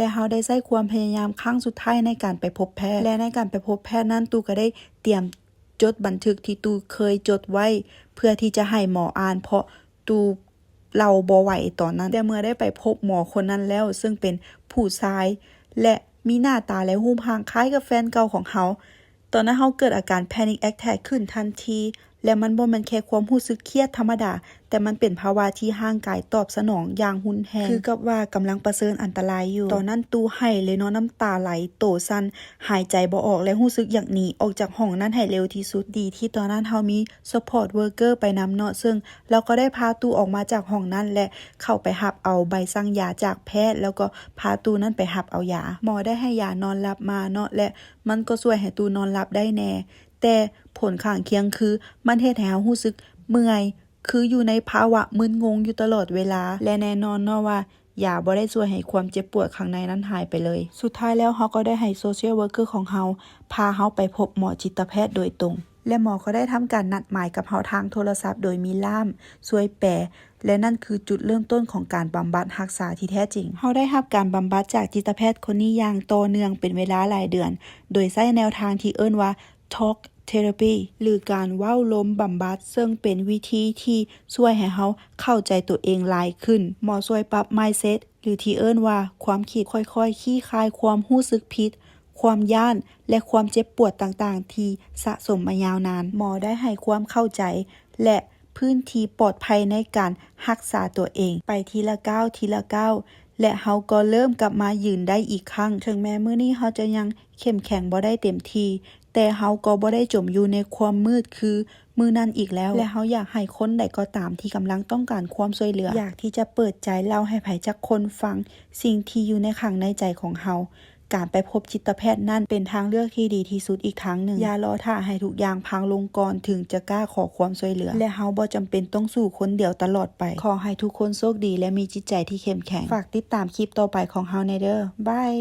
และเฮาได้ใช้ความพยายามครั้งสุดท้ายในการไปพบแพทย์และในการไปพบแพทย์นั้นตูก็ได้เตรียมจดบันทึกที่ตูเคยจดไว้เพื่อที่จะให้หมออ่านเพราะตูเราบ่ไหวตอนนั้นแต่เมื่อได้ไปพบหมอคนนั้นแล้วซึ่งเป็นผู้ชายและมีหน้าตาและรูปร่างคล้ายกับแฟนเก่าของเฮาตอนนั้นเฮาเกิดอาการ Panic Attack ขึ้นทันทีและมันบ่แม่นแค่ความรู้สึกเครียดธรรมดาแต่มันเป็นภาวะที่ร่างกายตอบสนองอย่างรุนแรงคือกับว่ากำลังเผชิญอันตรายอยู่ตอนนั้นตูให้เลยเนาะน้ำตาไหลโตสั่นหายใจบ่ออกและรู้สึกอยากหนีออกจากห้องนั้นให้เร็วที่สุดดีที่ตอนนั้นเฮามี support worker ไปนำเนาะซึ่งเราก็ได้พาตูออกมาจากห้องนั้นและเข้าไปรับเอาใบสั่งยาจากแพทย์แล้วก็พาตูนั้นไปรับเอายาหมอได้ให้ยานอนหลับมาเนาะและมันก็ช่วยให้ตูนอนหลับได้แน่แต่ผลข้างเคียงคือมันเฮ็ดให้เรารู้สึกเมื่อยคืออยู่ในภาวะมึนงงอยู่ตลอดเวลาและแน่นอนเนาะว่ายาบ่ได้ช่วยให้ความเจ็บปวดข้างในนั้นหายไปเลยสุดท้ายแล้วเฮาก็ได้ให้โซเชียลเวิร์คเกอร์ของเฮาพาเฮาไปพบหมอจิตแพทย์โดยตรงและหมอก็ได้ทำการนัดหมายกับเฮาทางโทรศัพท์โดยมีล่ามช่วยแปลและนั่นคือจุดเริ่มต้นของการบำบัดรักษาที่แท้จริงเฮาได้รับการบำบัดจากจิตแพทย์คนนี้อย่างต่อเนื่องเป็นเวลาหลายเดือนโดยใช้แนวทางที่เอิ้นว่า Talk Therapy หรือการเว้าลมบำบัดซึ่งเป็นวิธีที่ช่วยให้เฮาเข้าใจตัวเองหลายขึ้นหมอช่วยปรับ mindset หรือที่เอิ้นว่าความคิดค่อยๆคลี่คลายความรู้สึกผิดความย้านและความเจ็บปวดต่างๆที่สะสมมายาวนานหมอได้ให้ความเข้าใจและพื้นที่ปลอดภัยในการรักษาตัวเองไปทีละก้าวทีละก้าวและเฮาก็เริ่มกลับมายืนได้อีกครั้งถึงแม้มื้อนี้เฮาจะยังเข้มแข็งบ่ได้เต็มที่แต่เฮาก็บ่ได้จมอยู่ในความมืดคือมื้อนั้นอีกแล้วและเฮาอยากให้คนใดก็ตามที่กำลังต้องการความช่วยเหลืออยากที่จะเปิดใจเล่าให้ไผจักคนฟังสิ่งที่อยู่ในข้างในใจของเฮาการไปพบจิตแพทย์นั่นเป็นทางเลือกที่ดีที่สุดอีกครั้งหนึ่งอย่ารอท่าให้ทุกอย่างพังลงก่อนถึงจะกล้าขอความช่วยเหลือและเฮาบ่จำเป็นต้องสู้คนเดียวตลอดไปขอให้ทุกคนโชคดีและมีจิตใจที่เข้มแข็งฝากติดตามคลิปต่อไปของเฮาในเด้อบาย